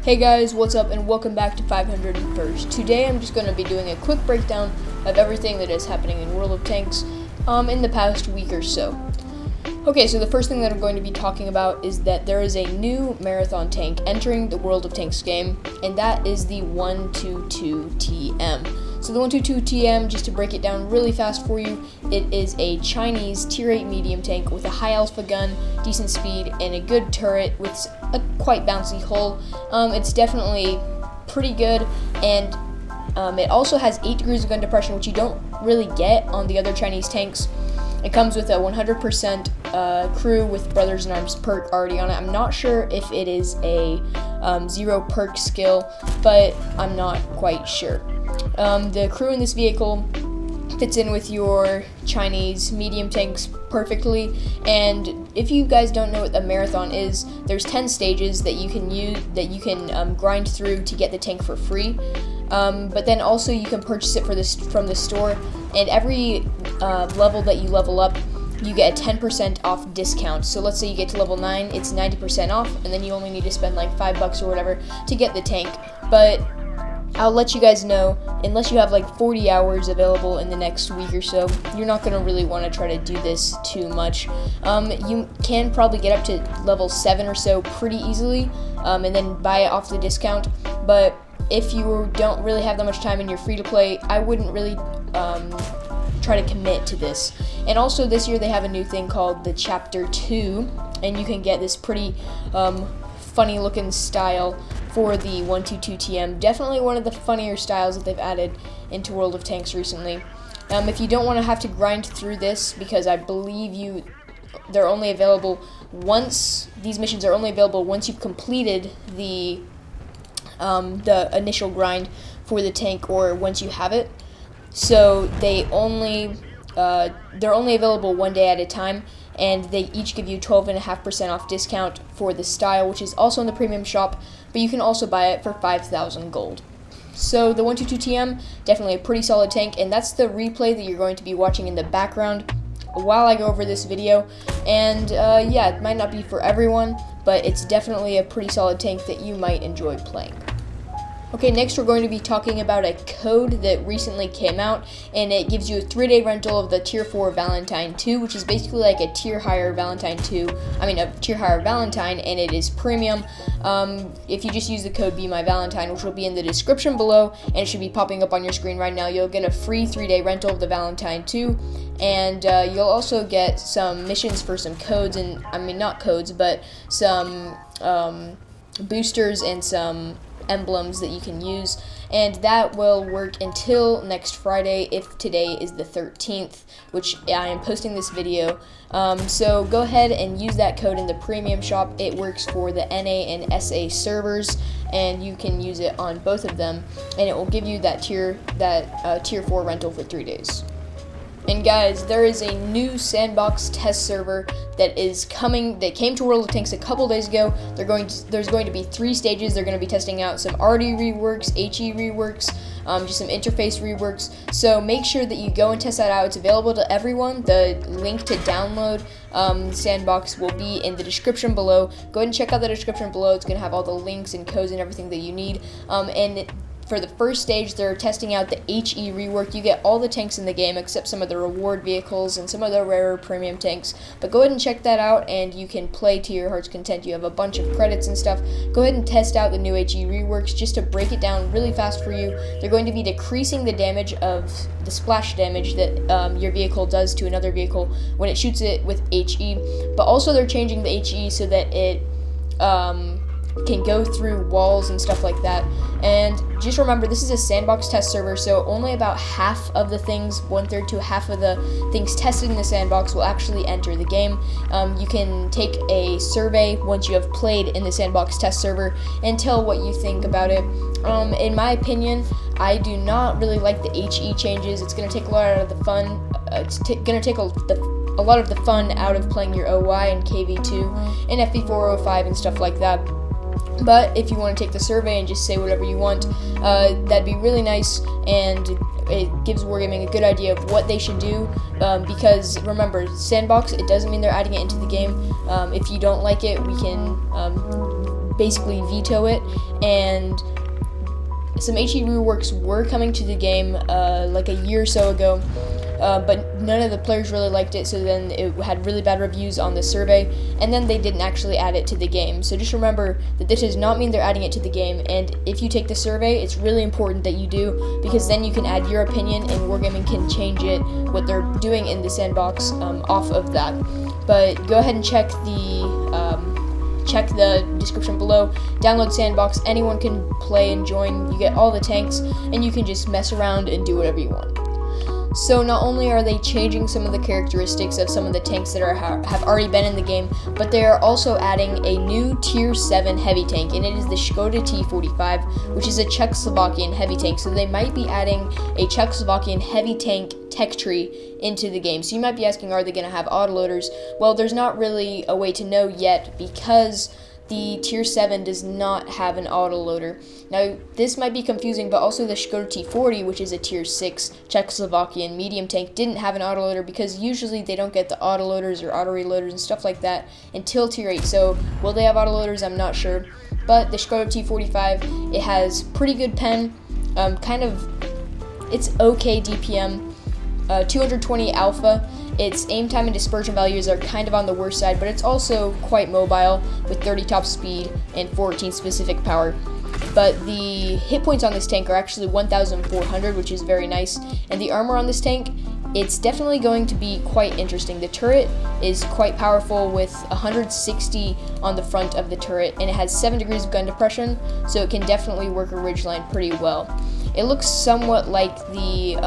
Hey guys, what's up and welcome back to 501st. Today I'm just going to be doing a quick breakdown of everything that is happening in World of Tanks in the past week or so. Okay, so the first thing that I'm going to be talking about is that there is a new marathon tank entering the World of Tanks game, and that is the 122TM. So the 122TM, just to break it down really fast for you, it is a Chinese Tier 8 medium tank with a high alpha gun, decent speed, and a good turret with a quite bouncy hull. It's definitely pretty good, and it also has 8 degrees of gun depression, which you don't really get on the other Chinese tanks. It comes with a 100% crew with Brothers in Arms perk already on it. I'm not sure if it is a 0 perk skill, but I'm not quite sure. The crew in this vehicle fits in with your Chinese medium tanks perfectly, and if you guys don't know what a marathon is, there's 10 stages that you can grind through to get the tank for free. But then also you can purchase it from the store, and every level that you level up, you get a 10% off discount. So let's say you get to level 9, it's 90% off, and then you only need to spend like $5 or whatever to get the tank. But I'll let you guys know, unless you have like 40 hours available in the next week or so, you're not going to really want to try to do this too much. You can probably get up to level 7 or so pretty easily, and then buy it off the discount. But if you don't really have that much time and you're free to play, I wouldn't really try to commit to this. And also this year they have a new thing called the Chapter 2, and you can get this pretty funny looking style for the 122TM. Definitely one of the funnier styles that they've added into World of Tanks recently. If you don't want to have to grind through this, because I believe they're only available once, these missions are only available once you've completed the initial grind for the tank, or once you have it. So they're only available one day at a time, and they each give you 12.5% off discount for the style, which is also in the premium shop, but you can also buy it for 5,000 gold. So the 122TM, definitely a pretty solid tank, and that's the replay that you're going to be watching in the background while I go over this video. And yeah, it might not be for everyone, but it's definitely a pretty solid tank that you might enjoy playing. Okay, next we're going to be talking about a code that recently came out, and it gives you a 3-day rental of the Tier 4 Valentine 2, which is basically like a tier higher Valentine 2, a tier higher Valentine, and it is premium. If you just use the code BEMYVALENTINE, which will be in the description below, and it should be popping up on your screen right now, you'll get a free 3-day rental of the Valentine 2, and you'll also get some missions for some codes, and not codes, but some boosters and some emblems that you can use, and that will work until next Friday, if today is the 13th, which I am posting this video. So go ahead and use that code in the premium shop. It works for the NA and SA servers, and you can use it on both of them, and it will give you that tier 4 rental for 3 days. And guys, there is a new sandbox test server that came to World of Tanks a couple days ago. There's going to be 3 stages. They're going to be testing out some RD reworks, HE reworks, just some interface reworks. So make sure that you go and test that out. It's available to everyone. The link to download Sandbox will be in the description below. Go ahead and check out the description below. It's going to have all the links and codes and everything that you need. For the first stage, they're testing out the HE rework. You get all the tanks in the game except some of the reward vehicles and some of the rarer premium tanks. But go ahead and check that out, and you can play to your heart's content. You have a bunch of credits and stuff. Go ahead and test out the new HE reworks. Just to break it down really fast for you, they're going to be decreasing the damage of the splash damage that your vehicle does to another vehicle when it shoots it with HE. But also they're changing the HE so that it can go through walls and stuff like that. And just remember, this is a sandbox test server, so only about half of the things, 1/3 to half of the things tested in the sandbox will actually enter the game. You can take a survey once you have played in the sandbox test server and tell what you think about it. In my opinion, I do not really like the HE changes. It's going to take a lot out of the fun. It's going to take a lot of the fun out of playing your OY and KV2 and FV405 and stuff like that. But if you want to take the survey and just say whatever you want, that'd be really nice, and it gives Wargaming a good idea of what they should do, because remember, sandbox, it doesn't mean they're adding it into the game. If you don't like it, we can basically veto it, and some HE reworks were coming to the game like a year or so ago, but none of the players really liked it, so then it had really bad reviews on the survey, and then they didn't actually add it to the game. So just remember that this does not mean they're adding it to the game, and if you take the survey, it's really important that you do, because then you can add your opinion, and Wargaming can change it, what they're doing in the sandbox, off of that. But go ahead and check the description below. Download Sandbox. Anyone can play and join. You get all the tanks, and you can just mess around and do whatever you want. So not only are they changing some of the characteristics of some of the tanks that have already been in the game, but they are also adding a new Tier 7 heavy tank, and it is the Skoda T45, which is a Czechoslovakian heavy tank. So they might be adding a Czechoslovakian heavy tank tech tree into the game. So you might be asking, are they going to have autoloaders? Well, there's not really a way to know yet, because the Tier 7 does not have an autoloader. Now, this might be confusing, but also the Skoda T40, which is a Tier 6 Czechoslovakian medium tank, didn't have an autoloader, because usually they don't get the autoloaders or auto-reloaders and stuff like that until Tier 8. So, will they have autoloaders? I'm not sure. But the Skoda T45, it has pretty good pen, it's okay DPM, 220 alpha. Its aim time and dispersion values are kind of on the worst side, but it's also quite mobile with 30 top speed and 14 specific power. But the hit points on this tank are actually 1,400, which is very nice. And the armor on this tank, it's definitely going to be quite interesting. The turret is quite powerful with 160 on the front of the turret, and it has 7 degrees of gun depression, so it can definitely work a ridgeline pretty well. It looks somewhat like the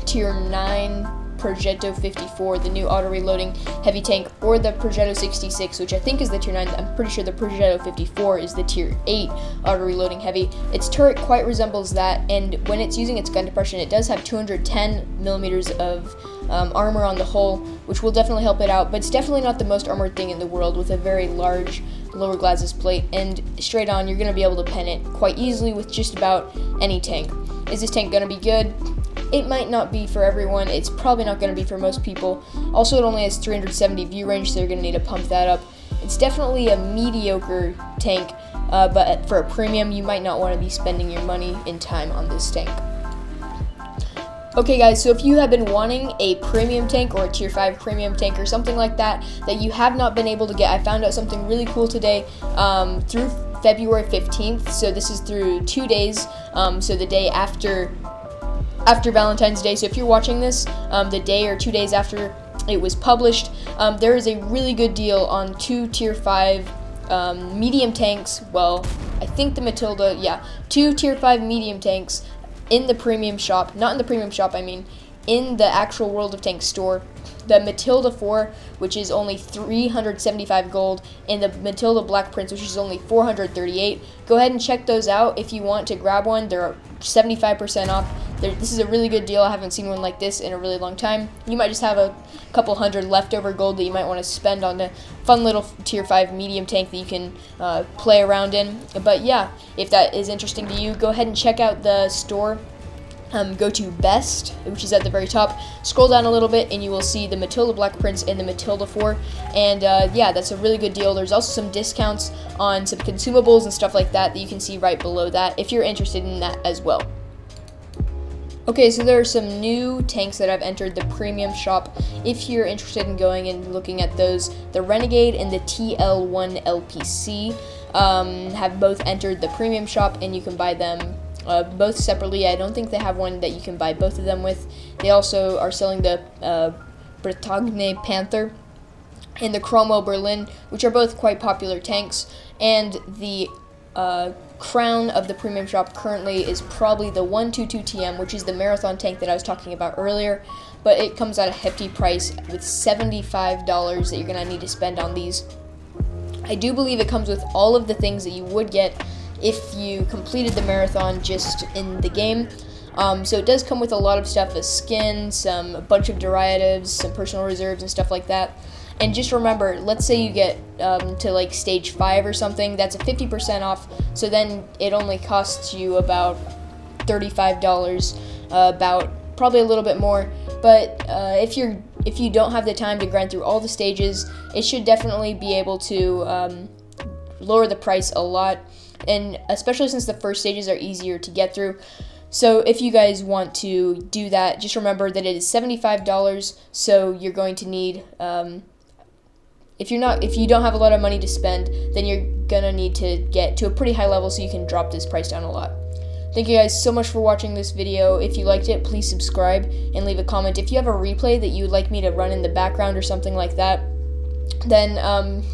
Tier 9 Progetto 54, the new auto-reloading heavy tank, or the Progetto 66, which I think is the Tier 9. I'm pretty sure the Progetto 54 is the Tier 8 auto-reloading heavy. Its turret quite resembles that, and when it's using its gun depression, it does have 210 millimeters of armor on the hull, which will definitely help it out, but it's definitely not the most armored thing in the world, with a very large lower glasses plate, and straight on, you're going to be able to pen it quite easily with just about any tank. Is this tank going to be good? It might not be for everyone. It's probably not going to be for most people. Also, it only has 370 view range, so you're going to need to pump that up. It's definitely a mediocre tank, but for a premium, you might not want to be spending your money and time on this tank. Okay guys, so if you have been wanting a premium tank or a Tier 5 premium tank or something like that you have not been able to get, I found out something really cool today through February 15th. So this is through 2 days, so the day after Valentine's Day. So if you're watching this the day or 2 days after it was published, there is a really good deal on 2 Tier 5 medium tanks. Well, I think the Matilda, 2 Tier 5 medium tanks in the premium shop. Not in the premium shop, I mean in the actual World of Tanks store. The Matilda 4, which is only 375 gold, and the Matilda Black Prince, which is only 438. Go ahead and check those out if you want to grab one. They're 75% off. This is a really good deal. I haven't seen one like this in a really long time. You might just have a couple hundred leftover gold that you might want to spend on a fun little Tier 5 medium tank that you can play around in. But yeah, if that is interesting to you, go ahead and check out the store. Go to Best, which is at the very top. Scroll down a little bit, and you will see the Matilda Black Prince and the Matilda 4. And yeah, that's a really good deal. There's also some discounts on some consumables and stuff like that that you can see right below that if you're interested in that as well. Okay, so there are some new tanks that I've entered the premium shop. If you're interested in going and looking at those, the Renegade and the TL1 LPC have both entered the premium shop, and you can buy them both separately. I don't think they have one that you can buy both of them with. They also are selling the Bretagne Panther and the Cromwell Berlin, which are both quite popular tanks. And the crown of the premium shop currently is probably the 122 TM, which is the marathon tank that I was talking about earlier, but it comes at a hefty price with $75 that you're going to need to spend on these. I do believe it comes with all of the things that you would get if you completed the marathon just in the game. So it does come with a lot of stuff, a skin, a bunch of deriatives, some personal reserves and stuff like that. And just remember, let's say you get to like stage 5 or something, that's a 50% off, so then it only costs you about $35, about probably a little bit more. But if you don't have the time to grind through all the stages, it should definitely be able to lower the price a lot, and especially since the first stages are easier to get through. So if you guys want to do that, just remember that it is $75, so you're going to need, if you don't have a lot of money to spend, then you're gonna need to get to a pretty high level so you can drop this price down a lot. Thank you guys so much for watching this video. If you liked it, please subscribe and leave a comment. If you have a replay that you would like me to run in the background or something like that, then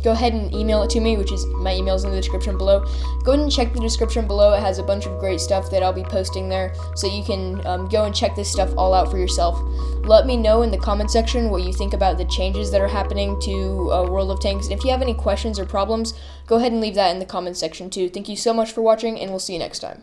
go ahead and email it to me, which is my email's in the description below. Go ahead and check the description below. It has a bunch of great stuff that I'll be posting there, so you can go and check this stuff all out for yourself. Let me know in the comment section what you think about the changes that are happening to World of Tanks. And if you have any questions or problems, go ahead and leave that in the comment section too. Thank you so much for watching, and we'll see you next time.